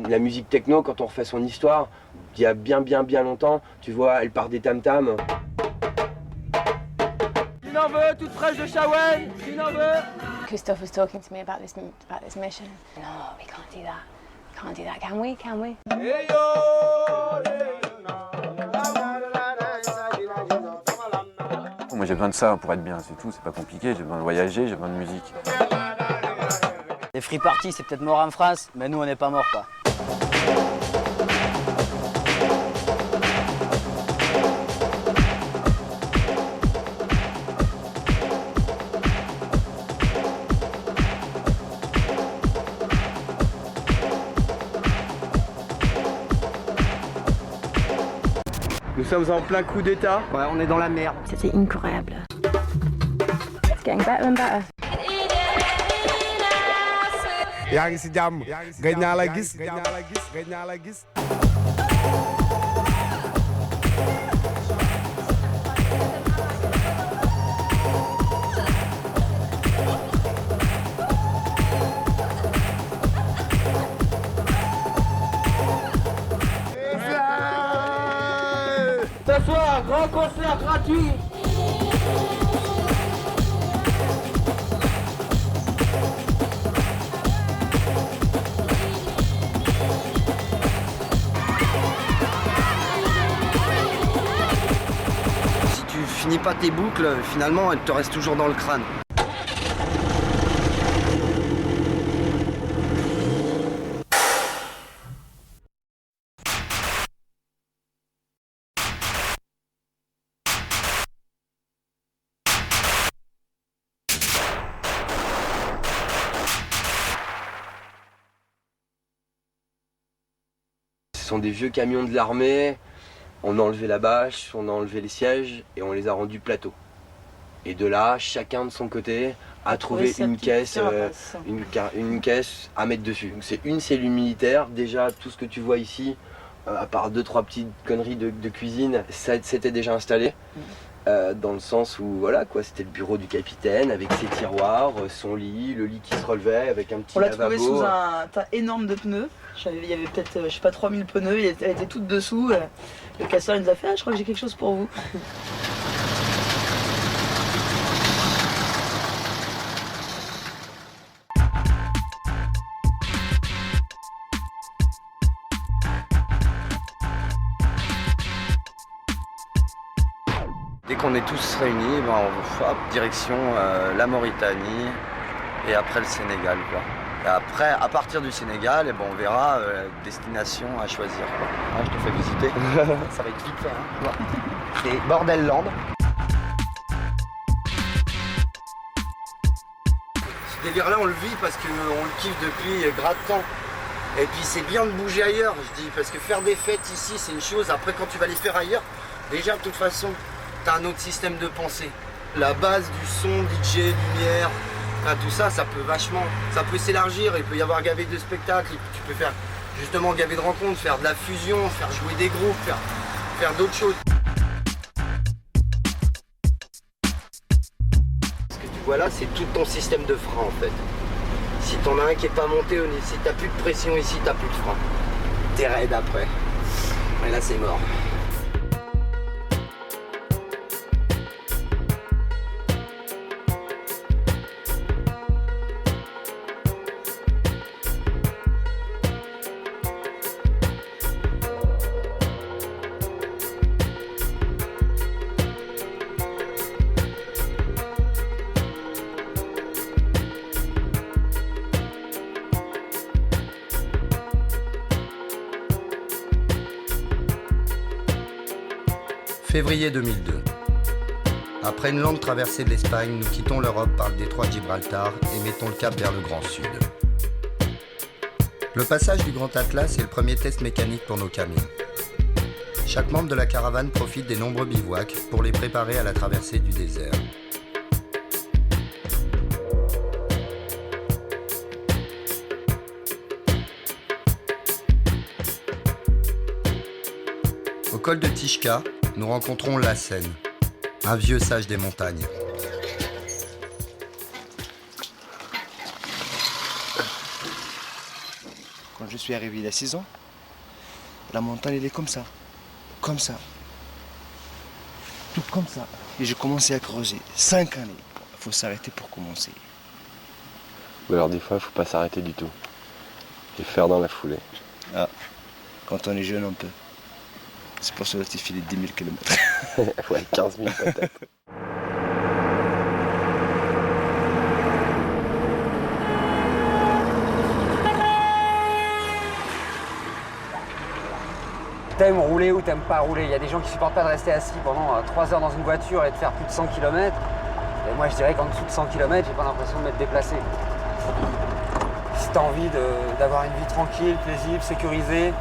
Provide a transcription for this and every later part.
La musique techno, quand on refait son histoire, il y a bien longtemps, tu vois, elle part des tam-tams. Qui en veut, toute fraîche de Shawen, qui en veut. Christophe was talking to me about this mission. No, we can't do that. Can't do that, can we? Can we? Moi j'ai besoin de ça pour être bien, c'est tout, c'est pas compliqué, j'ai besoin de voyager, j'ai besoin de musique. Les free parties, c'est peut-être mort en France, mais nous on n'est pas morts quoi. Nous sommes en plein coup d'état. Ouais, on est dans la merde. C'était incroyable. It's getting better and better. yaa ngi si jàmm gëj naa la gis. Ce soir, grand concert gratuit. Si tu finis pas tes boucles, finalement elles te restent toujours dans le crâne. Ce sont des vieux camions de l'armée, on a enlevé la bâche, on a enlevé les sièges et on les a rendus plateaux. Et de là, chacun de son côté a trouvé une caisse à mettre dessus. C'est une cellule militaire, déjà tout ce que tu vois ici, à part 2-3 petites conneries de cuisine, ça s'était déjà installé. Dans le sens où voilà quoi, c'était le bureau du capitaine avec ses tiroirs, son lit, le lit qui se relevait avec un petit lavabo. On l'a trouvé sous un tas énorme de pneus. Il y avait peut-être, je sais pas, 3000 pneus, elle était toute dessous. Le casseur il nous a fait, ah, je crois que j'ai quelque chose pour vous. Dès qu'on est tous réunis, ben, hop, direction la Mauritanie et après le Sénégal, quoi. Et après, à partir du Sénégal, ben, on verra destination à choisir, quoi. Ah, je te fais visiter. Ça va être vite fait, hein. C'est Bordelland. Ce délire-là, on le vit parce qu'on le kiffe depuis grave de temps. Et puis c'est bien de bouger ailleurs, je dis, parce que faire des fêtes ici, c'est une chose. Après, quand tu vas les faire ailleurs, déjà, de toute façon, t'as un autre système de pensée. La base du son, DJ, lumière, tout ça, ça peut s'élargir, il peut y avoir gavé de spectacles, tu peux faire justement gavé de rencontres, faire de la fusion, faire jouer des groupes, faire d'autres choses. Ce que tu vois là, c'est tout ton système de frein en fait. Si t'en as un qui est pas monté, si t'as plus de pression ici, t'as plus de frein. T'es raide après. Et là c'est mort. Février 2002. Après une longue traversée de l'Espagne, nous quittons l'Europe par le détroit de Gibraltar et mettons le cap vers le Grand Sud. Le passage du Grand Atlas est le premier test mécanique pour nos camions. Chaque membre de la caravane profite des nombreux bivouacs pour les préparer à la traversée du désert. Au col de Tishka, nous rencontrons Lassen, un vieux sage des montagnes. Quand je suis arrivé il y a 6 ans, la montagne elle est comme ça, tout comme ça. Et j'ai commencé à creuser, 5 années. Il faut s'arrêter pour commencer. Alors des fois, il faut pas s'arrêter du tout. Et faire dans la foulée. Ah, quand on est jeune on peut. C'est pour cela que tu files 10 000 km. Ouais, 15 000 peut-être. T'aimes rouler ou t'aimes pas rouler. Il y a des gens qui supportent pas de rester assis pendant 3 heures dans une voiture et de faire plus de 100 km. Et moi je dirais qu'en dessous de 100 km, j'ai pas l'impression de m'être déplacé. Si t'as envie d'avoir une vie tranquille, paisible, sécurisée,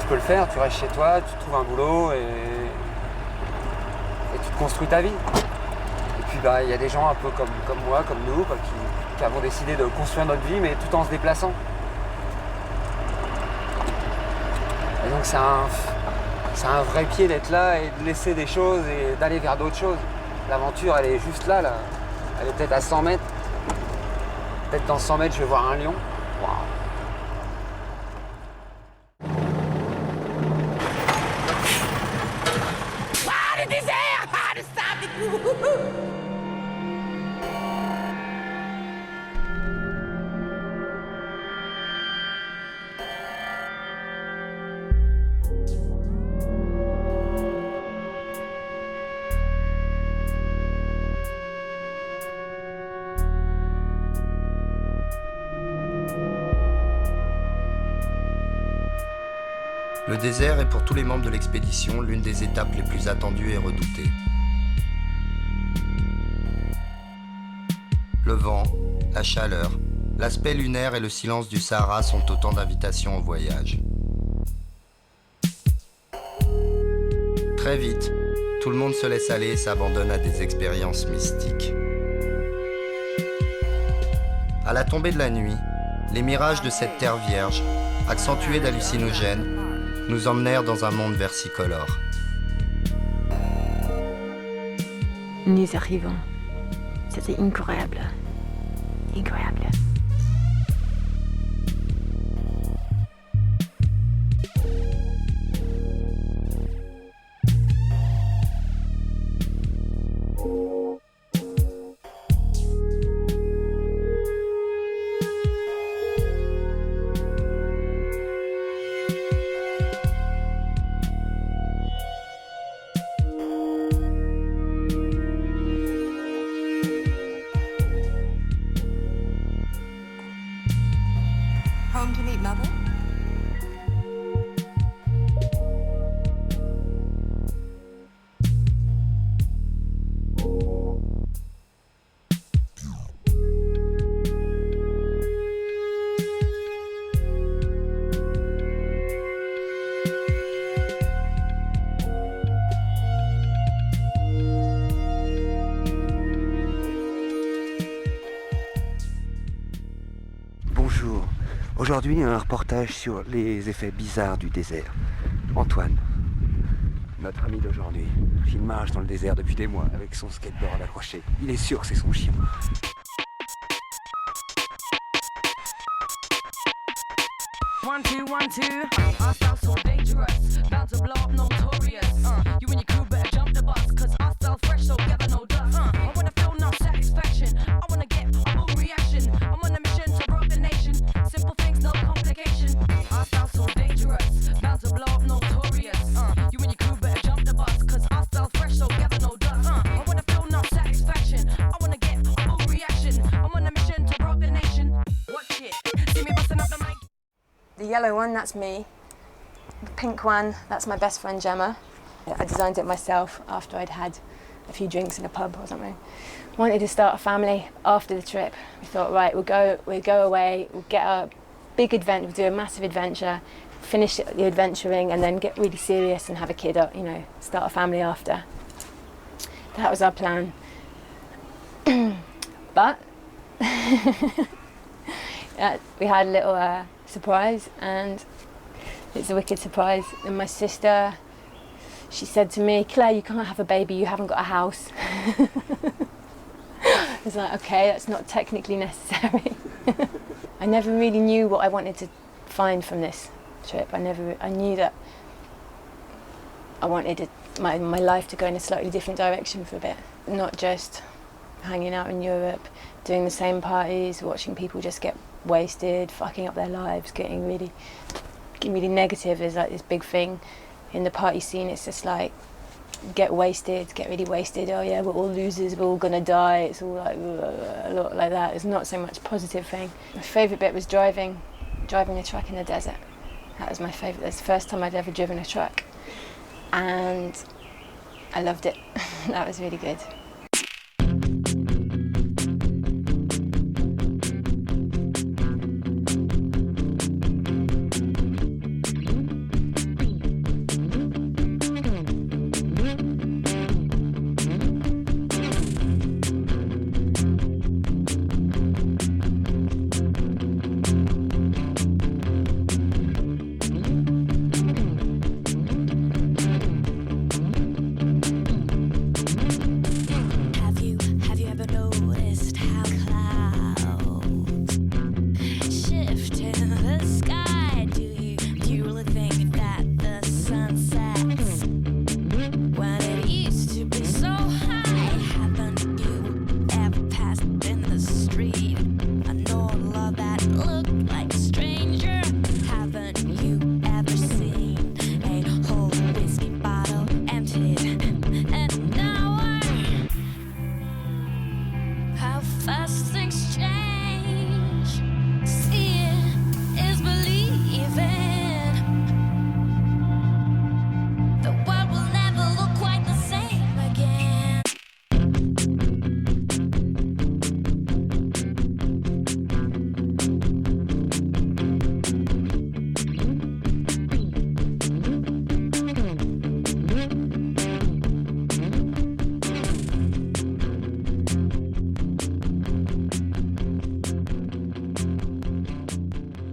tu peux le faire, tu restes chez toi, tu trouves un boulot et tu te construis ta vie. Et puis il y a des gens un peu comme moi, comme nous, qui avons décidé de construire notre vie, mais tout en se déplaçant. Et donc c'est un vrai pied d'être là et de laisser des choses et d'aller vers d'autres choses. L'aventure, elle est juste là. Elle est peut-être à 100 mètres. Peut-être dans 100 mètres, je vais voir un lion. Waouh. Le désert est pour tous les membres de l'expédition l'une des étapes les plus attendues et redoutées. Le vent, la chaleur, l'aspect lunaire et le silence du Sahara sont autant d'invitations au voyage. Très vite, tout le monde se laisse aller et s'abandonne à des expériences mystiques. À la tombée de la nuit, les mirages de cette terre vierge, accentués d'hallucinogènes, nous emmenèrent dans un monde versicolore. Nous arrivons. C'était incroyable. Incroyable. Home to meet Mother? Bonjour. Aujourd'hui, un reportage sur les effets bizarres du désert. Antoine, notre ami d'aujourd'hui, il marche dans le désert depuis des mois avec son skateboard accroché. Il est sûr que c'est son chien. 1, 2, 1, 2. Our style so dangerous, bound to blow up, notorious. You and your crew better jump the bus, cause our style fresh, so gather no dust. I wanna feel no satisfaction, I wanna get a full reaction. I'm on a mission to rock the nation, simple things, no complication. Our style so dangerous, bound to blow up, notorious. You and your crew better jump the bus, cause our style fresh, so gather no dust. I wanna feel no satisfaction, I wanna get a full reaction. I'm on a mission to rock the nation. Watch it, see me busting up the mic. The yellow one, that's me. The pink one, that's my best friend Gemma. I designed it myself after I'd had a few drinks in a pub or something. Wanted to start a family after the trip. We thought, right, we'll go away, we'll get a big adventure, we'll do a massive adventure, finish the adventuring and then get really serious and have a kid, you know, start a family after. That was our plan. But we had a little surprise, and it's a wicked surprise. And my sister, she said to me, Claire, you can't have a baby, you haven't got a house. I was like, okay, that's not technically necessary. I never really knew what I wanted to find from this trip. I knew that I wanted my life to go in a slightly different direction for a bit. Not just hanging out in Europe, doing the same parties, watching people just get wasted, fucking up their lives, getting really negative is like this big thing in the party scene. It's just like get wasted, get really wasted. Oh yeah, we're all losers, we're all gonna die. It's all like a lot like that. It's not so much positive thing. My favourite bit was driving a truck in the desert. That was my favourite. That's the first time I'd ever driven a truck, and I loved it. That was really good.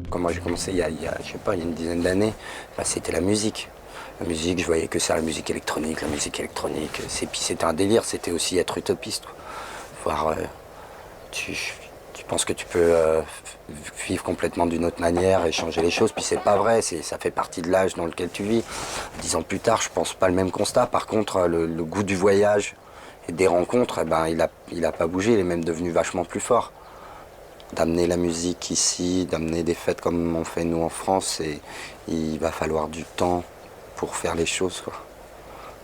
Quand moi j'ai commencé il y a je sais pas, il y a une dizaine d'années, bah, c'était la musique. La musique, je voyais que ça, la musique électronique. Puis c'était un délire, c'était aussi être utopiste. Voir, tu penses que tu peux vivre complètement d'une autre manière et changer les choses, puis c'est pas vrai, ça fait partie de l'âge dans lequel tu vis. 10 ans plus tard, je pense pas le même constat. Par contre, le goût du voyage et des rencontres, eh ben, il a pas bougé, il est même devenu vachement plus fort. D'amener la musique ici, d'amener des fêtes comme on fait nous en France, et il va falloir du temps pour faire les choses, quoi.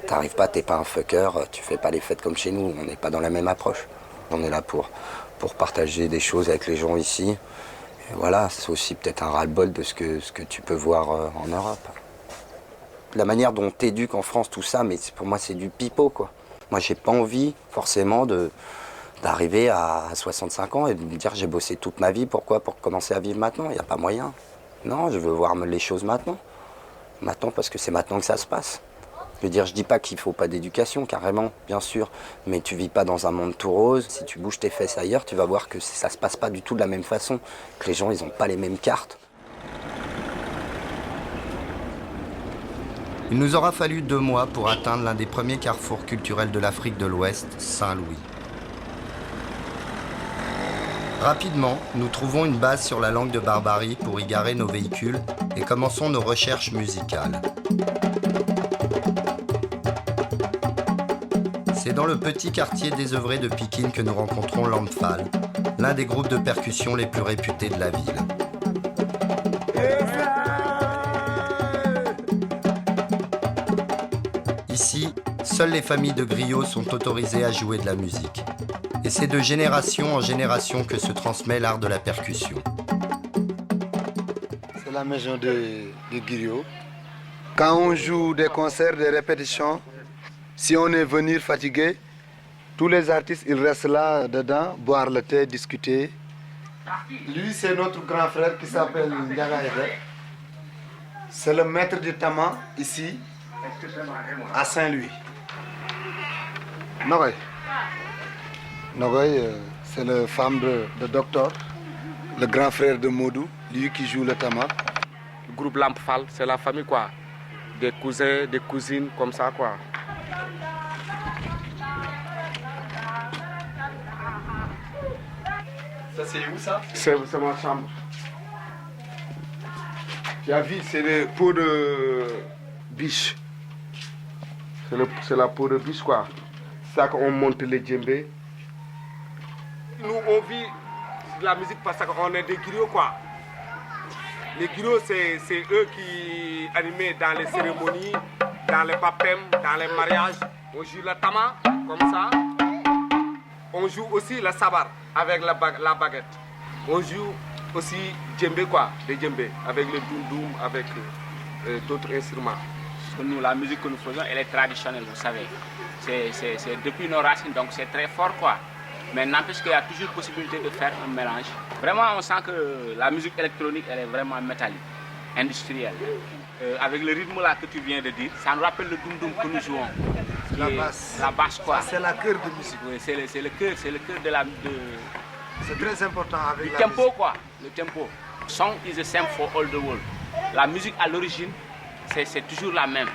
T'arrives pas, t'es pas un fucker, tu fais pas les fêtes comme chez nous, on n'est pas dans la même approche. On est là pour partager des choses avec les gens ici. Et voilà, c'est aussi peut-être un ras-le-bol de ce que tu peux voir en Europe. La manière dont on t'éduque en France, tout ça, mais pour moi c'est du pipeau, quoi. Moi j'ai pas envie forcément d'arriver à 65 ans et de me dire j'ai bossé toute ma vie, pourquoi? Pour commencer à vivre maintenant, il n'y a pas moyen. Non, je veux voir les choses maintenant. Maintenant parce que c'est maintenant que ça se passe. Je veux dire, je dis pas qu'il faut pas d'éducation, carrément, bien sûr, mais tu vis pas dans un monde tout rose. Si tu bouges tes fesses ailleurs, tu vas voir que ça se passe pas du tout de la même façon, que les gens ils ont pas les mêmes cartes. Il nous aura fallu 2 mois pour atteindre l'un des premiers carrefours culturels de l'Afrique de l'Ouest, Saint-Louis. Rapidement, nous trouvons une base sur la langue de Barbarie pour y garer nos véhicules et commençons nos recherches musicales. C'est dans le petit quartier désœuvré de Pikine que nous rencontrons l'Amphal, l'un des groupes de percussion les plus réputés de la ville. Ici, seules les familles de griots sont autorisées à jouer de la musique. Et c'est de génération en génération que se transmet l'art de la percussion. C'est la maison de griot. Quand on joue des concerts, des répétitions, si on est venu fatigué, tous les artistes ils restent là dedans, boire le thé, discuter. Lui, c'est notre grand frère qui s'appelle Ndiaga Ede. C'est le maître du tama ici, à Saint-Louis. Nogoy. Nogoy, c'est la femme de docteur, le grand frère de Modou, lui qui joue le tama. Le groupe L'Amphal, c'est la famille quoi. Des cousins, des cousines, comme ça quoi. Ça c'est où ça? C'est ma chambre. Tu as vu, c'est le pot de biche. C'est la peau de biche quoi. C'est ça qu'on monte les djembés. Nous on vit la musique parce qu'on est des griots quoi. Les griots c'est eux qui animaient dans les cérémonies, dans les baptêmes, dans les mariages. On joue le tama comme ça. On joue aussi le sabar avec la baguette. On joue aussi djembé quoi, des djembés avec le doum avec d'autres instruments. Nous, la musique que nous faisons, elle est traditionnelle, vous savez. C'est depuis nos racines, donc c'est très fort, quoi. Mais n'empêche qu'il y a toujours possibilité de faire un mélange. Vraiment, on sent que la musique électronique, elle est vraiment métallique, industrielle. Avec le rythme là que tu viens de dire, ça nous rappelle le doum que nous jouons. La basse. La basse, quoi. C'est la cœur de musique. Oui, c'est le cœur de la... C'est très important avec le la tempo, musique. quoi. Le tempo. Song is the same for all the world. La musique à l'origine, c'est toujours la même.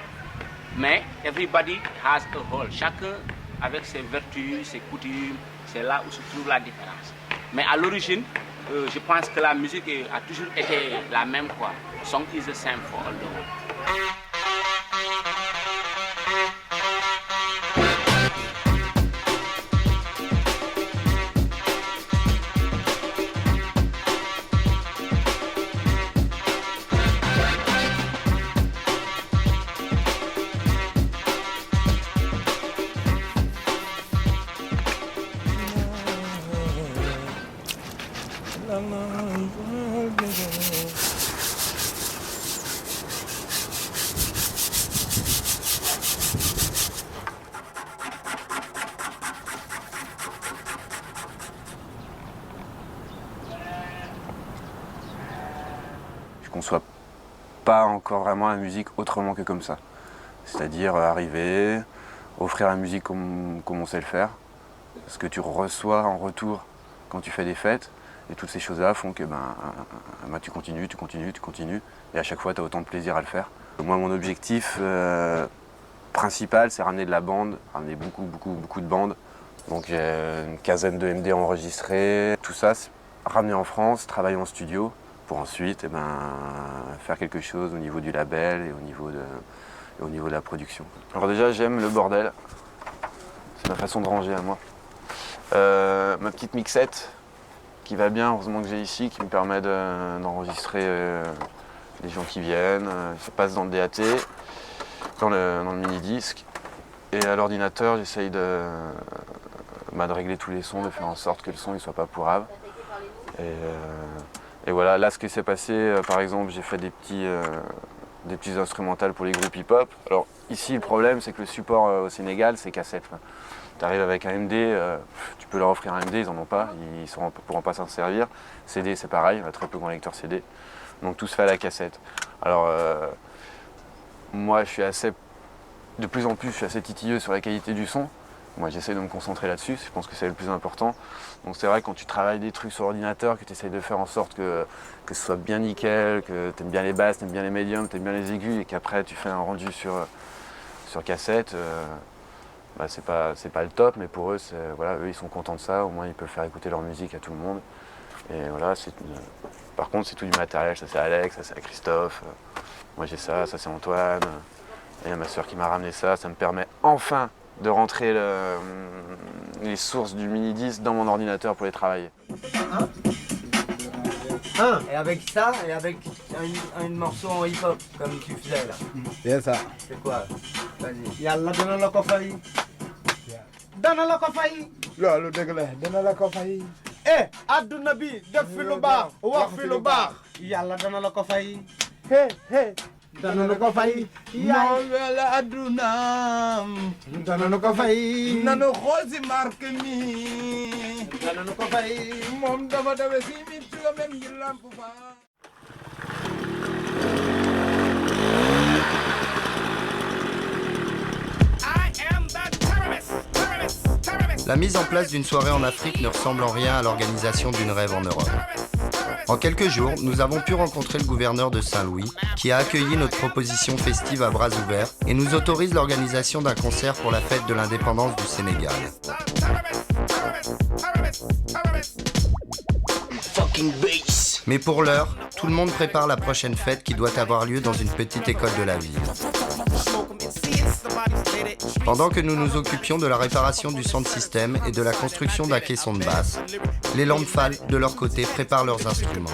Mais everybody has a whole. Chacun avec ses vertus, ses coutumes, c'est là où se trouve la différence. Mais à l'origine, je pense que la musique a toujours été la même quoi. Song is the same for all the world. Je conçois pas encore vraiment la musique autrement que comme ça. C'est-à-dire arriver, offrir la musique comme on sait le faire, ce que tu reçois en retour quand tu fais des fêtes, et toutes ces choses-là font que tu continues, et à chaque fois tu as autant de plaisir à le faire. Moi mon objectif principal c'est ramener de la bande, ramener beaucoup de bandes. Donc j'ai une quinzaine de MD enregistrés, tout ça, ramener en France, travailler en studio, pour ensuite faire quelque chose au niveau du label et au niveau de la production. Alors déjà j'aime le bordel, c'est ma façon de ranger à moi. Ma petite mixette qui va bien, heureusement que j'ai ici, qui me permet d'enregistrer les gens qui viennent. Ça passe dans le DAT, dans le mini-disque. Et à l'ordinateur, j'essaye de régler tous les sons, de faire en sorte que le son ne soit pas pourrave. Et voilà, là ce qui s'est passé, par exemple, j'ai fait des petits instrumentales pour les groupes hip-hop. Alors ici, le problème, c'est que le support au Sénégal, c'est cassette. Tu arrives avec un MD, tu peux leur offrir un MD, ils n'en ont pas, ils ne pourront pas s'en servir. CD, c'est pareil, on a très peu de lecteurs CD. Donc tout se fait à la cassette. Alors moi, de plus en plus, je suis assez titilleux sur la qualité du son. Moi, j'essaie de me concentrer là-dessus, je pense que c'est le plus important. Donc c'est vrai, quand tu travailles des trucs sur ordinateur, que tu essayes de faire en sorte que ce soit bien nickel, que tu aimes bien les basses, tu aimes bien les médiums, tu aimes bien les aigus, et qu'après tu fais un rendu sur cassette, c'est pas le top, mais pour eux, voilà, eux ils sont contents de ça, au moins ils peuvent faire écouter leur musique à tout le monde. Et voilà, par contre c'est tout du matériel, ça c'est Alex, ça c'est Christophe, moi j'ai ça c'est Antoine, et ma soeur qui m'a ramené ça me permet enfin de rentrer les sources du mini-disque dans mon ordinateur pour les travailler. Et avec ça, et avec un morceau en hip-hop, comme tu faisais là. C'est ça. C'est quoi? Vas-y. Yàlla dana la ko fay. Dana la ko fay. Loolu dëgg la dana la ko fay. Adduna bi def fi lu baax wax fi lu baax. Yàlla dana la ko fay. Dana la ko fay. Noonu la adduna. Dana la ko fay. Nanu xool si marque mi. Dana la ko fay. Moom dafa dawe si mi tuga même ngir lamp fa. La mise en place d'une soirée en Afrique ne ressemble en rien à l'organisation d'une rêve en Europe. En quelques jours, nous avons pu rencontrer le gouverneur de Saint-Louis, qui a accueilli notre proposition festive à bras ouverts et nous autorise l'organisation d'un concert pour la fête de l'indépendance du Sénégal. Mais pour l'heure, tout le monde prépare la prochaine fête qui doit avoir lieu dans une petite école de la ville. Pendant que nous nous occupions de la réparation du sound system et de la construction d'un caisson de basse, les Lampfal, de leur côté, préparent leurs instruments.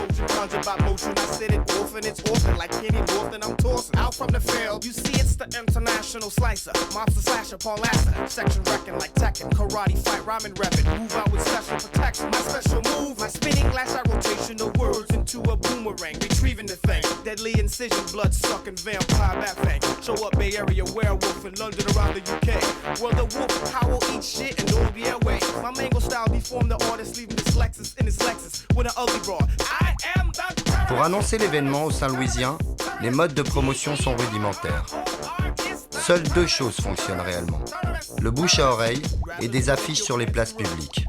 Pour annoncer l'événement au Saint-Louisien, les modes de promotion sont rudimentaires. Seules deux choses fonctionnent réellement, le bouche à oreille et des affiches sur les places publiques.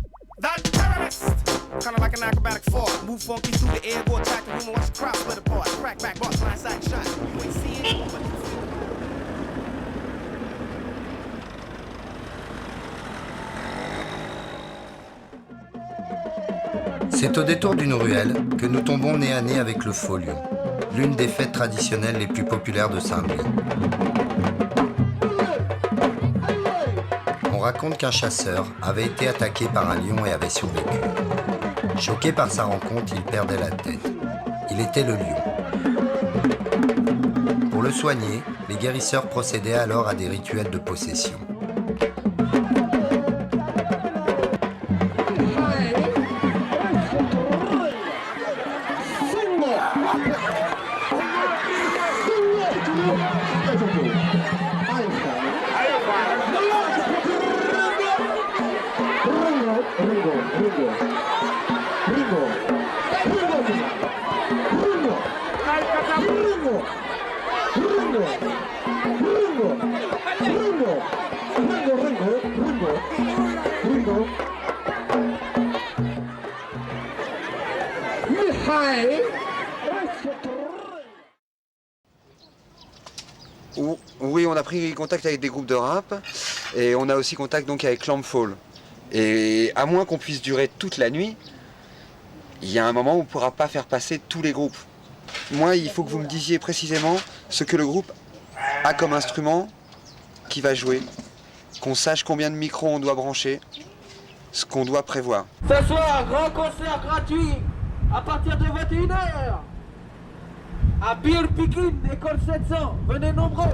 C'est au détour d'une ruelle que nous tombons nez à nez avec le Faux Lion, l'une des fêtes traditionnelles les plus populaires de Saint-Louis. On raconte qu'un chasseur avait été attaqué par un lion et avait survécu. Choqué par sa rencontre, il perdait la tête. Il était le lion. Pour le soigner, les guérisseurs procédaient alors à des rituels de possession. Oui, on a pris contact avec des groupes de rap et on a aussi contact donc avec Lampfal. Et à moins qu'on puisse durer toute la nuit, il y a un moment où on ne pourra pas faire passer tous les groupes. Moi, il faut que vous me disiez précisément ce que le groupe a comme instrument qui va jouer, qu'on sache combien de micros on doit brancher, ce qu'on doit prévoir. Ce soir, grand concert gratuit à partir de 21h à Beer Picking, école 700. Venez nombreux.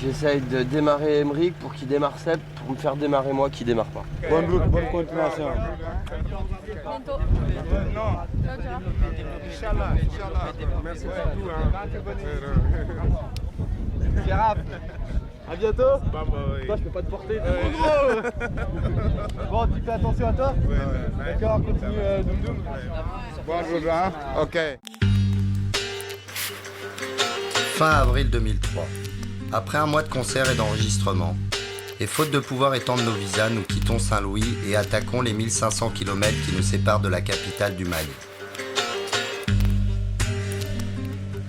J'essaye de démarrer Emeric pour qu'il démarre Seb, pour me faire démarrer moi qui démarre pas. Bonne route, bonne continuation. Inch'Allah, Inch'Allah. Merci beaucoup. Gérard, à bientôt. Toi, je peux pas te porter, t'es trop gros. Bon, tu fais attention à toi. D'accord, continue Doum Doum. Bonne route, hein. Ok. Fin avril 2003. Après un mois de concerts et d'enregistrements, et faute de pouvoir étendre nos visas, nous quittons Saint-Louis et attaquons les 1500 km qui nous séparent de la capitale du Mali.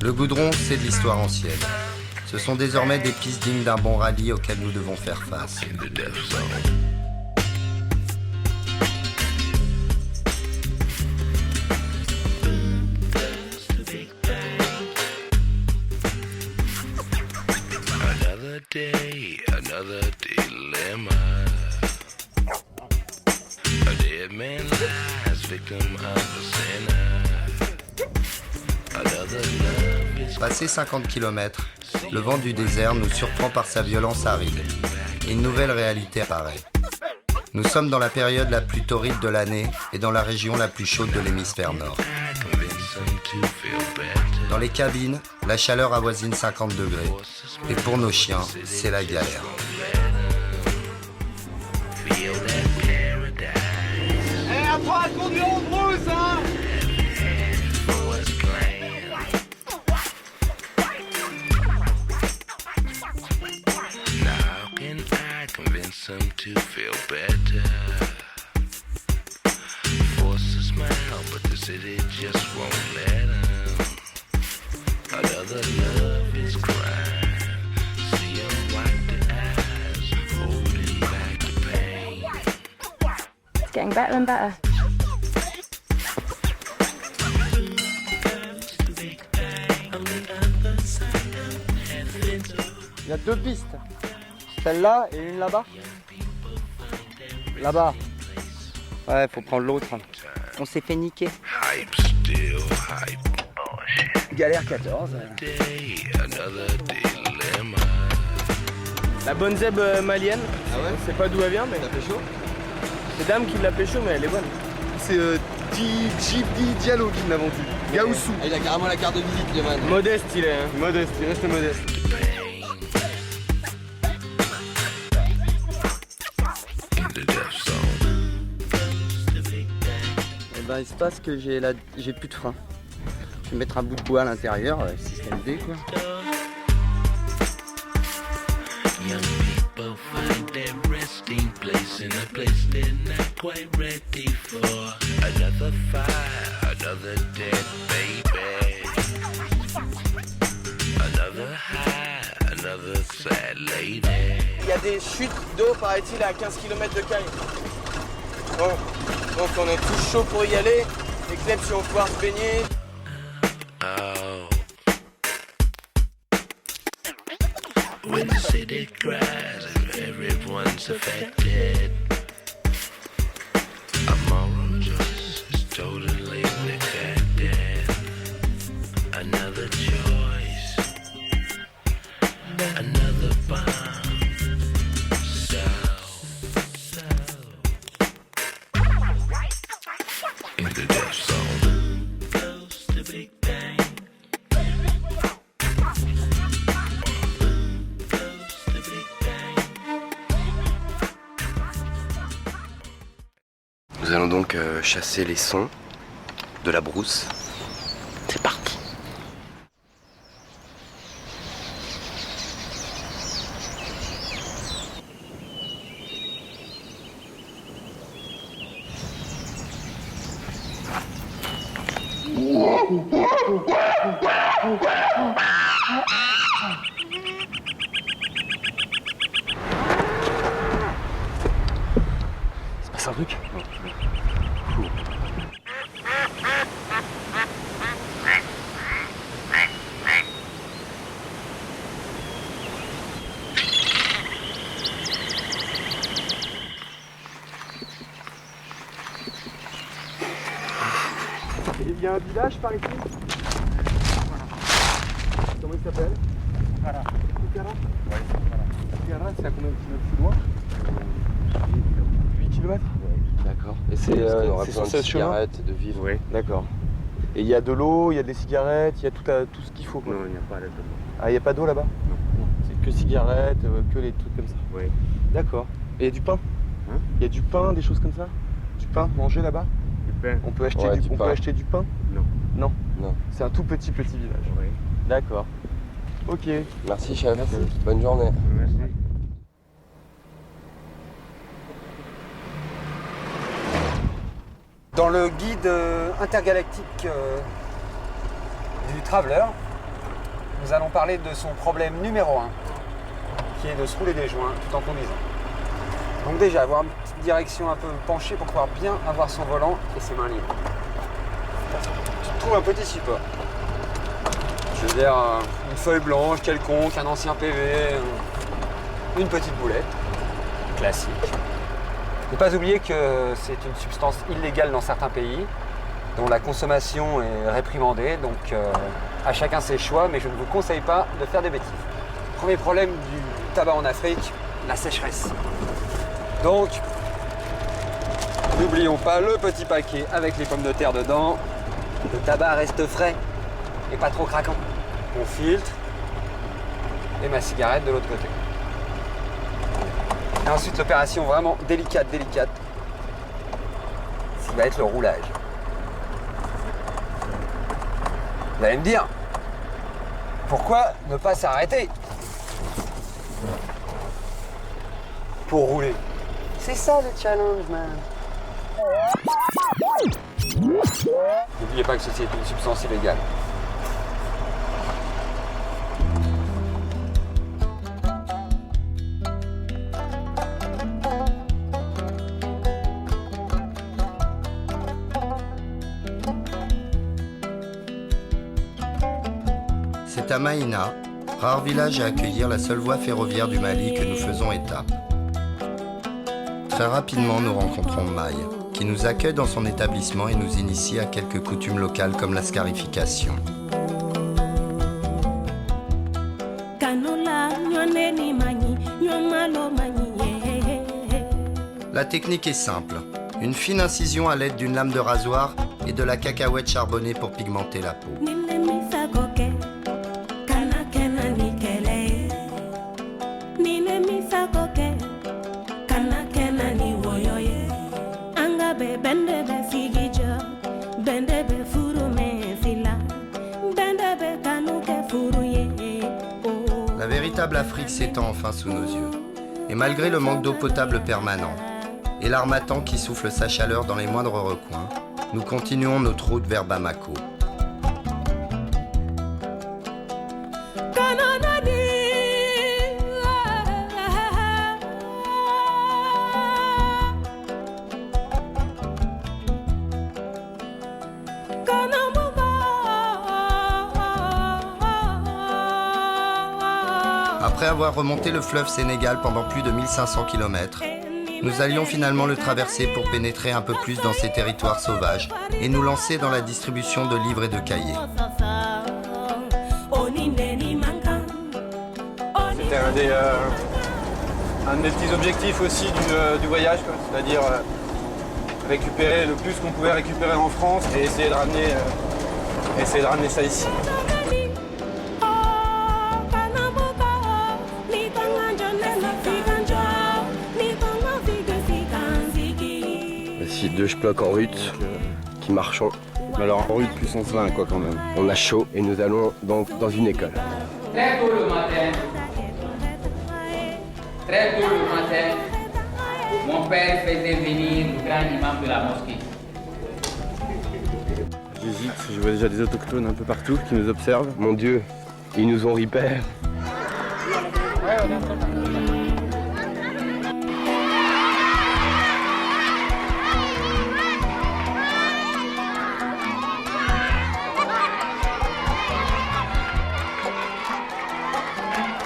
Le goudron, c'est de l'histoire ancienne. Ce sont désormais des pistes dignes d'un bon rallye auquel nous devons faire face. Day, another dilemma. A dead man lies, victim of a sinner. Another love is... Passé 50 km, le vent du désert nous surprend par sa violence aride. Et une nouvelle réalité apparaît. Nous sommes dans la période la plus torride de l'année et dans la région la plus chaude de l'hémisphère nord. Dans les cabines, la chaleur avoisine 50 degrés. Et pour nos chiens, c'est la galère. Eh, apprends à conduire en brousse, hein. Now can I convince him to feel better? Force a smile, but the city just won't let him. Another love is crying. See him wipe the eyes, holding back the pain. It's getting better and better. Il y a deux pistes. Celle-là et une là-bas. Là-bas. Ouais, faut prendre l'autre. On s'est fait niquer. Hype still hype. Galère 14. La bonne zèbre malienne. Ah ouais. On sait pas d'où elle vient, mais. T'as pécho. C'est Dame qui l'a pécho, mais elle est bonne. C'est Djibdi Diallo qui me l'a vendu. Gaoussou. Ah, il a carrément la carte de visite, le man. Modeste, il est. Hein. Modeste, il reste modeste. Et ben, il se passe que j'ai plus de frein. Je vais mettre un bout de bois à l'intérieur, système D quoi. Young people find their resting place in a place they're not quite ready for. Another fire, another dead baby. Another high, another sad lady. Il y a des chutes d'eau, paraît-il, à 15 km de Caille. Bon, donc on est tous chauds pour y aller. Les clubs si on va pouvoir se baigner. Oh. When the city cries and everyone's affected, a moral choice is totally neglected. Another choice, another bomb. In the death zone, close to Big Bang. Nous allons donc chasser les sons de la brousse. C'est parti. C'est pas un truc. Il y a un village par ici. Comment il s'appelle? c'est à combien de kilomètres plus loin 8 km. D'accord. Et c'est on aurait besoin de cigarettes, de vivre. Oui, d'accord. Et il y a de l'eau, il y a des cigarettes, il y a tout ce qu'il faut quoi. Non, il n'y a pas d'eau. Ah, il n'y a pas d'eau là-bas? Non. C'est que cigarettes, que les trucs comme ça. Oui. D'accord. Et il y a du pain? Hein? Il y a du pain, des choses comme ça? Du pain manger là-bas? Du pain. On peut acheter, Ouais, on peut acheter du pain? Non. Non. Non. C'est un tout petit village. Oui. D'accord. Ok. Merci chef. Merci. Bonne journée. Merci. Dans le guide intergalactique du Traveler, nous allons parler de son problème numéro 1, qui est de se rouler des joints tout en conduisant. Donc déjà, avoir une petite direction un peu penchée pour pouvoir bien avoir son volant et ses mains libres. Tu te trouves un petit support. Je veux dire, une feuille blanche quelconque, un ancien PV, une petite boulette, classique. Ne pas oublier que c'est une substance illégale dans certains pays, dont la consommation est réprimandée, donc à chacun ses choix, mais je ne vous conseille pas de faire des bêtises. Premier problème du tabac en Afrique, la sécheresse. Donc, n'oublions pas le petit paquet avec les pommes de terre dedans. Le tabac reste frais et pas trop craquant. On filtre et ma cigarette de l'autre côté. Et ensuite, l'opération vraiment délicate, ce qui va être le roulage. Vous allez me dire, pourquoi ne pas s'arrêter pour rouler? C'est ça le challenge, man. N'oubliez pas que ceci est une substance illégale. C'est à Maïna, rare village à accueillir, la seule voie ferroviaire du Mali, que nous faisons étape. Très rapidement, nous rencontrons Maï, qui nous accueille dans son établissement et nous initie à quelques coutumes locales comme la scarification. La technique est simple. Une fine incision à l'aide d'une lame de rasoir et de la cacahuète charbonnée pour pigmenter la peau. La véritable Afrique s'étend enfin sous nos yeux. Et malgré le manque d'eau potable permanent et l'armatan qui souffle sa chaleur dans les moindres recoins, nous continuons notre route vers Bamako. Après avoir remonté le fleuve Sénégal pendant plus de 1500 km, nous allions finalement le traverser pour pénétrer un peu plus dans ces territoires sauvages et nous lancer dans la distribution de livres et de cahiers. C'était un des petits objectifs aussi du voyage, c'est-à-dire récupérer le plus qu'on pouvait récupérer en France et essayer de ramener ça ici. Voici 2 schplocks en rut qui marchent. Alors en rut puissance 20 quoi quand même. On a chaud et nous allons donc dans une école. Très tôt le matin, mon père faisait venir le grand imam de la mosquée. J'hésite, je vois déjà des autochtones un peu partout qui nous observent. Mon Dieu, ils nous ont repère.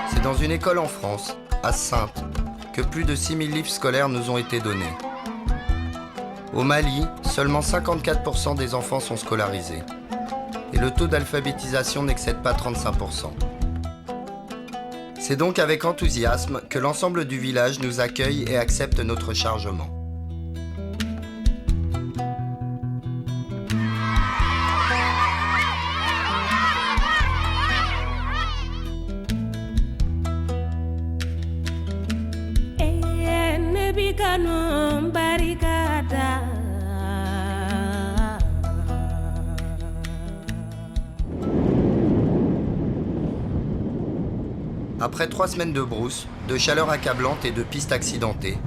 C'est dans une école en France, à Saintes, que plus de 6000 livres scolaires nous ont été donnés. Au Mali, seulement 54% des enfants sont scolarisés. Et le taux d'alphabétisation n'excède pas 35%. C'est donc avec enthousiasme que l'ensemble du village nous accueille et accepte notre chargement. Après 3 semaines de brousse, de chaleur accablante et de pistes accidentées,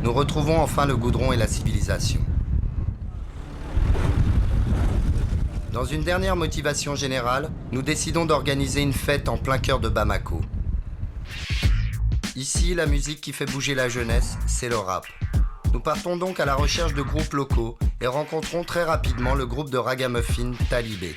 nous retrouvons enfin le goudron et la civilisation. Dans une dernière motivation générale, nous décidons d'organiser une fête en plein cœur de Bamako. Ici, la musique qui fait bouger la jeunesse, c'est le rap. Nous partons donc à la recherche de groupes locaux et rencontrons très rapidement le groupe de ragamuffin Talibé.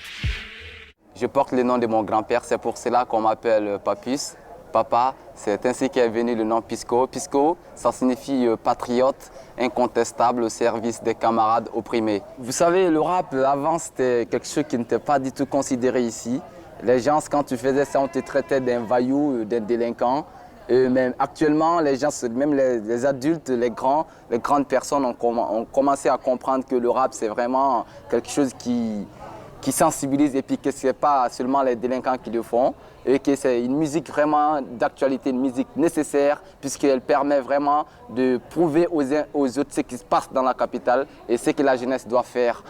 Je porte le nom de mon grand-père, c'est pour cela qu'on m'appelle Papus. Papa, c'est ainsi qu'est venu le nom Pisco. Pisco, ça signifie patriote, incontestable au service des camarades opprimés. Vous savez, le rap, avant, c'était quelque chose qui n'était pas du tout considéré ici. Les gens, quand tu faisais ça, on te traitait d'un vaillou, d'un délinquant. Et même actuellement, les gens, même les adultes, les grandes personnes ont commencé à comprendre que le rap, c'est vraiment quelque chose qui sensibilise et puis que ce n'est pas seulement les délinquants qui le font et que c'est une musique vraiment d'actualité, une musique nécessaire puisqu'elle permet vraiment de prouver aux autres ce qui se passe dans la capitale et ce que la jeunesse doit faire.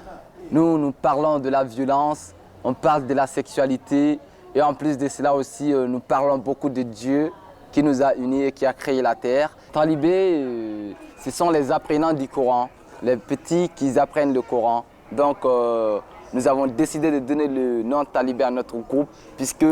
Nous parlons de la violence, on parle de la sexualité et en plus de cela aussi, nous parlons beaucoup de Dieu qui nous a unis et qui a créé la terre. Talibé, ce sont les apprenants du Coran, les petits qui apprennent le Coran. Donc, nous avons décidé de donner le nom Talibé à notre groupe puisque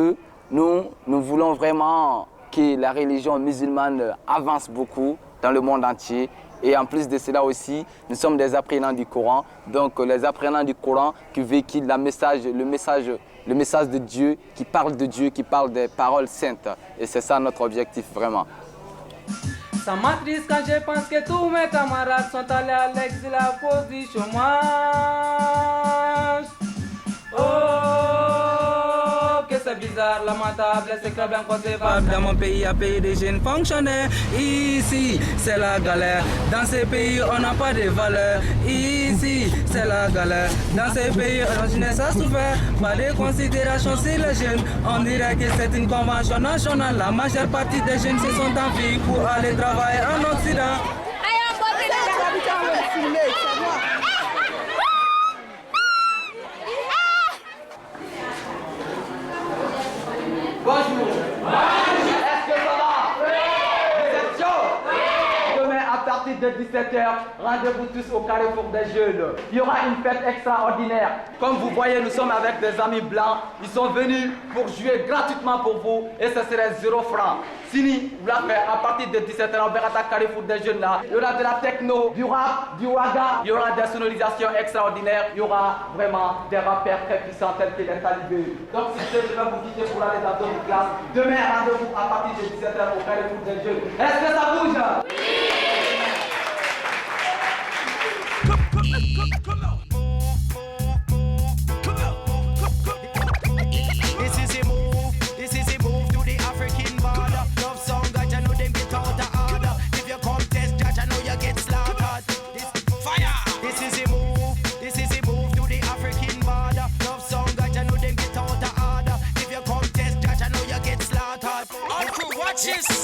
nous voulons vraiment que la religion musulmane avance beaucoup dans le monde entier. Et en plus de cela aussi, nous sommes des apprenants du Coran. Donc les apprenants du Coran qui véhiculent le message de Dieu, qui parle de Dieu, qui parle des paroles saintes. Et c'est ça notre objectif vraiment. Ça m'attriste quand je pense que tous mes camarades sont allés à l'exil à cause du chômage. Oh, que c'est bizarre, lamentable, c'est que bien concevable. Dans mon pays, un pays de jeunes fonctionnaires. Ici, c'est la galère. Dans ces pays, on n'a pas de valeur. Ici, c'est la galère. Dans ces pays, la jeunesse a souffert. Pas de considération sur les jeunes. On dirait que c'est une convention nationale. La majeure partie des jeunes se sont enfuis pour aller travailler en Occident. Bonjour. Est-ce que ça va? Oui. Vous êtes chaud? Oui. Demain à partir de 17h, rendez-vous tous au Carrefour des Jeunes. Il y aura une fête extraordinaire. Comme vous voyez, nous sommes avec des amis blancs. Ils sont venus pour jouer gratuitement pour vous et ce serait 0 francs. Sini, vous la faites à partir de 17h, on verra à Carrefour des Jeunes là. Il y aura de la techno, du rap, du waga, il y aura des sonorisations extraordinaires, il y aura vraiment des rappeurs très puissants tels que les Talibés. Donc si je vais vous quitter pour aller dans d'autres classes, demain rendez-vous à partir de 17h au Carrefour des Jeunes. Est-ce que ça bouge?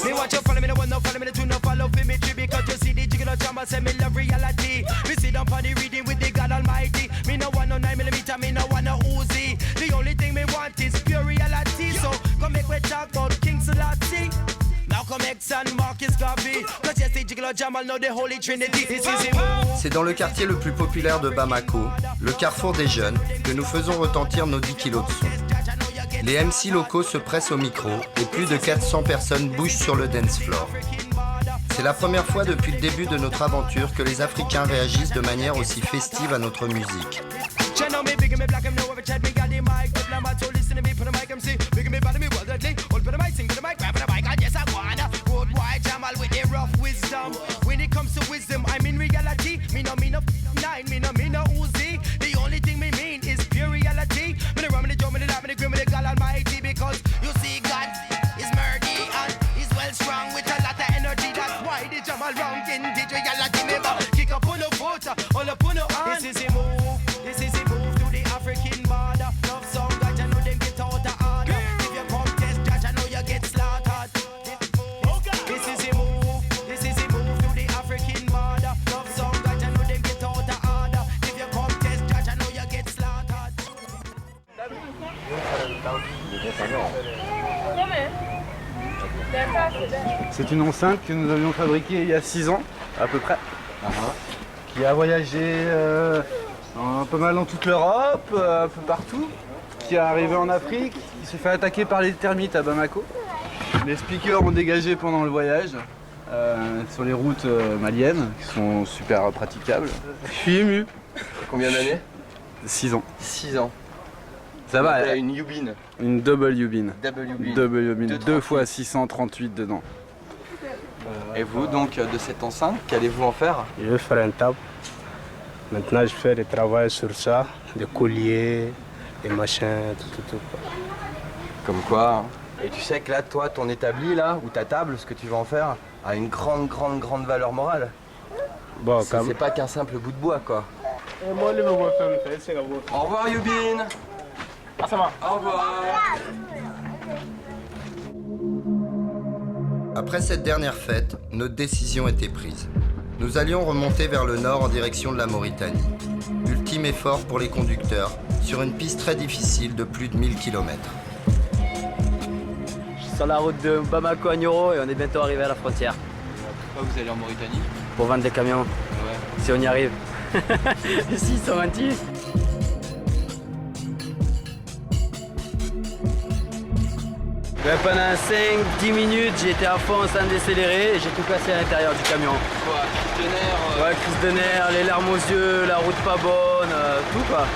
Me watch you follow me, no one no follow me, the two no follow me because you see the jiggle drama, say me love reality. Me sit down for the reading with the God Almighty. Me no want no 9mm, me no want no Uzi. The only thing me want is pure reality. So come make we talk about King Selassie, Malcolm X and Marcus Garvey. Cause yes, the jiggle drama, know the Holy Trinity. This is it. C'est dans le quartier le plus populaire de Bamako, le Carrefour des Jeunes, que nous faisons retentir nos 10 kilos de son. Les MC locaux se pressent au micro et plus de 400 personnes bougent sur le dance floor. C'est la première fois depuis le début de notre aventure que les Africains réagissent de manière aussi festive à notre musique. This is a move, this is a move to the African border. Love song, God, you know them get out of order. If you come test, judge, I know you get slaughtered. This is a move, this is a move to the African border. Love song, God, you know them get out of order. If you come test, judge, I know you get slaughtered. C'est une enceinte que nous avions fabriquée il y a 6 ans, à peu près, qui a voyagé pas mal dans toute l'Europe, un peu partout, qui est arrivé en Afrique, qui s'est fait attaquer par les termites à Bamako. Les speakers ont dégagé pendant le voyage sur les routes maliennes, qui sont super praticables. Je suis ému. Combien d'années? 6 ans. 6 ans. Ça va. Une Yubin. Une double Yubin. Double Yubin. 2 fois 638 dedans. Et vous, donc, de cette enceinte, qu'allez-vous en faire? Je vais faire un table. Maintenant, je fais des travaux sur ça, des colliers, des machins, tout. Comme quoi. Et tu sais que là, toi, ton établi, là, ou ta table, ce que tu vas en faire, a une grande valeur morale. Bon, c'est pas qu'un simple bout de bois, quoi. Au revoir, Yubin. Au revoir. Après cette dernière fête, notre décision était prise. Nous allions remonter vers le nord en direction de la Mauritanie. Ultime effort pour les conducteurs, sur une piste très difficile de plus de 1000 km. Je suis sur la route de Bamako à Nioro et on est bientôt arrivé à la frontière. Pourquoi vous allez en Mauritanie? Pour vendre des camions, si on y arrive. Ici, ils sont gentils. Pendant 5-10 minutes, j'étais à fond sans décélérer et j'ai tout cassé à l'intérieur du camion. Quoi, crise de nerfs? Ouais, crise de nerfs, les larmes aux yeux, la route pas bonne, tout quoi.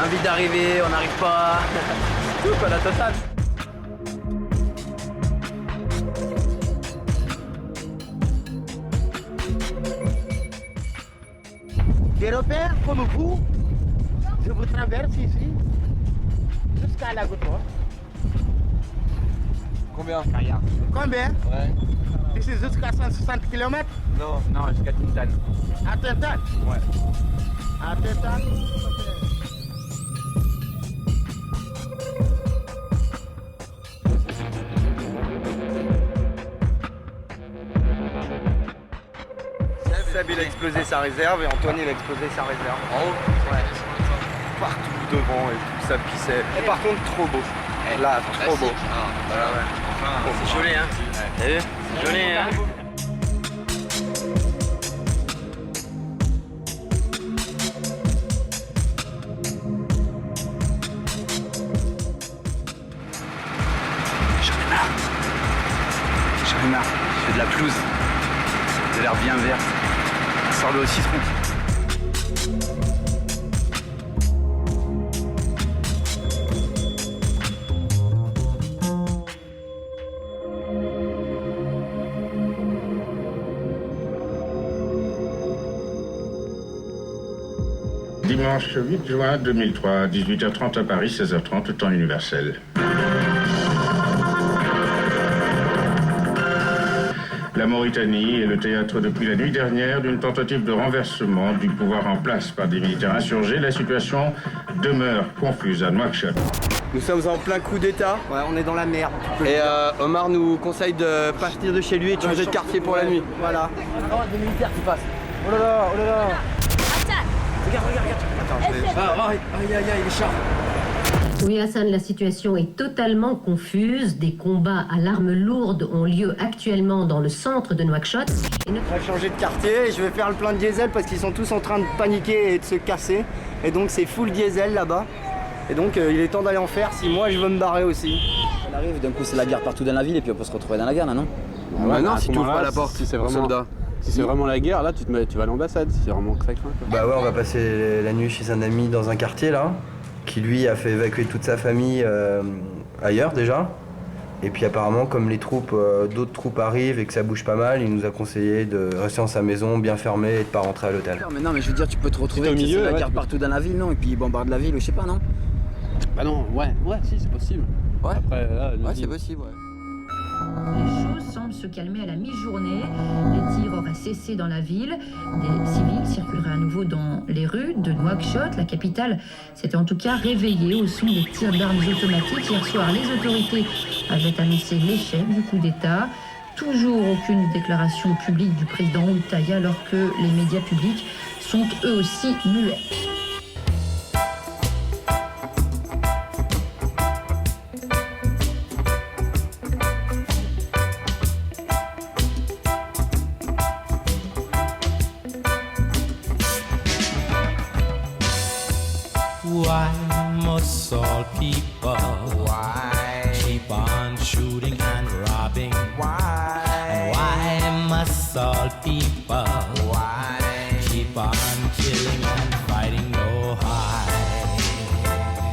Envie d'arriver, on n'arrive pas. Tout quoi, la totale. Des repères comme vous, je vous traverse ici jusqu'à la goutte. Combien? Combien? Ouais. Ici jusqu'à 160 km? Non, jusqu'à Tintan. À Tintan? Ouais. À Tintan? Seb il a explosé sa réserve et Antoine il a explosé sa réserve. En haut? Ouais. Partout devant et tout, ça pissait. Et par contre trop beau. Là, trop beau. Voilà, ouais. C'est joli hein? T'as vu? C'est joli hein? J'en ai marre. Je fais de la pelouse. De l'herbe bien verte. Sors-le au citron. Dimanche 8 juin 2003, 18h30 à Paris, 16h30, temps universel. La Mauritanie est le théâtre depuis la nuit dernière d'une tentative de renversement du pouvoir en place par des militaires insurgés. La situation demeure confuse à Nouakchott. Nous sommes en plein coup d'état, ouais, on est dans la merde. Et Omar nous conseille de partir de chez lui et de changer de quartier pour la nuit. Voilà. Oh, des militaires qui passent. Oh là là, oh là là. Regarde. Attends, aïe, il est charme. Oui, Hassan, la situation est totalement confuse. Des combats à l'arme lourde ont lieu actuellement dans le centre de Nouakchott. On va changer de quartier et je vais faire le plein de diesel parce qu'ils sont tous en train de paniquer et de se casser. Et donc c'est full diesel là-bas. Et donc il est temps d'aller en faire si moi je veux me barrer aussi. On arrive, d'un coup c'est la guerre partout dans la ville et puis on peut se retrouver dans la guerre là, non? Ouais, non, si tu ouvres pas la porte, si c'est vraiment soldat. Si c'est vraiment la guerre, là tu vas à l'ambassade, si c'est vraiment très craint. Bah ouais, on va passer la nuit chez un ami dans un quartier là, qui lui a fait évacuer toute sa famille ailleurs déjà. Et puis apparemment, comme les troupes, d'autres troupes arrivent et que ça bouge pas mal, il nous a conseillé de rester dans sa maison, bien fermée et de pas rentrer à l'hôtel. Mais non, mais je veux dire, tu peux te retrouver au milieu, la ouais, guerre partout dans la ville, non? Et puis ils bombardent la ville, ou je sais pas, non? Bah non, ouais, si c'est possible. Ouais. Après, là, ouais, c'est possible, ouais. Les choses sont semble se calmer à la mi-journée. Les tirs auraient cessé dans la ville. Des civils circuleraient à nouveau dans les rues de Nouakchott. La capitale s'était en tout cas réveillée au son des tirs d'armes automatiques. Hier soir, les autorités avaient annoncé l'échec du coup d'État. Toujours aucune déclaration publique du président Oultaya alors que les médias publics sont eux aussi muets. Why must all people keep on shooting and robbing? And why must all people keep on killing and fighting? No,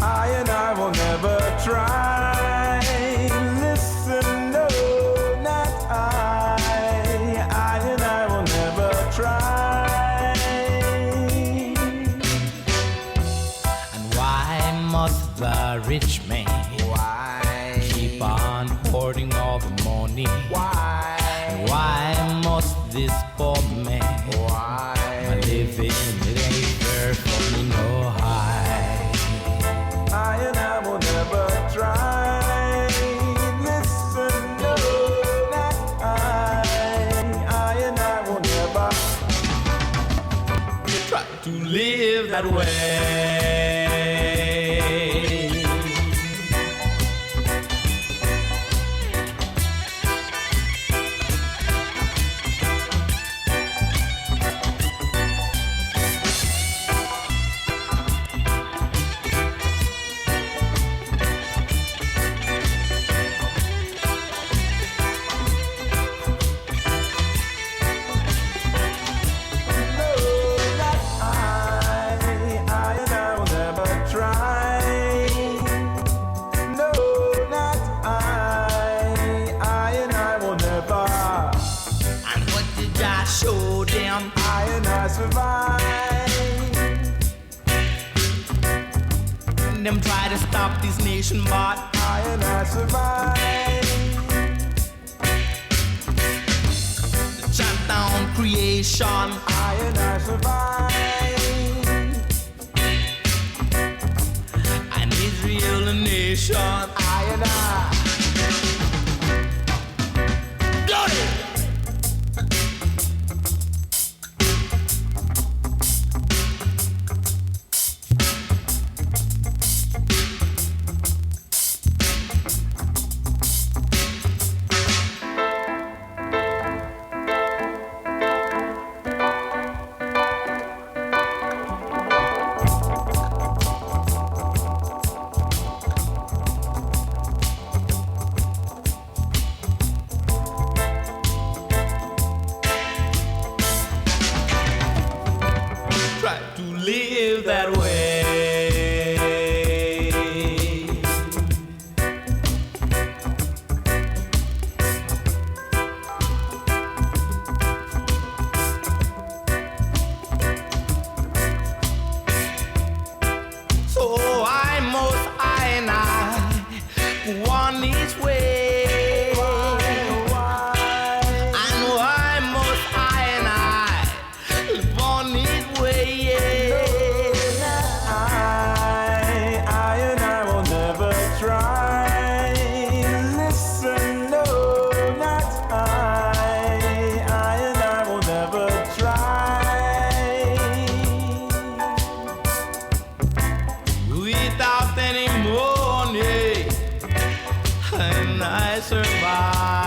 I and I will never try. Listen, no, not I and I will never try. And why must the rich man keep on hoarding all the money? And why must this poor man live in? It ain't fair for me, no, I and I will never try. Listen, no, not I and I will never try to live that way. Show them I and I survive. And them try to stop this nation, but I and I survive. The chant down creation, I and I survive. And Israel a nation, I and I. Got it! Live that way. So I and I go on this way. And why must I and I live on this way? Yeah. Without any money, and I survive.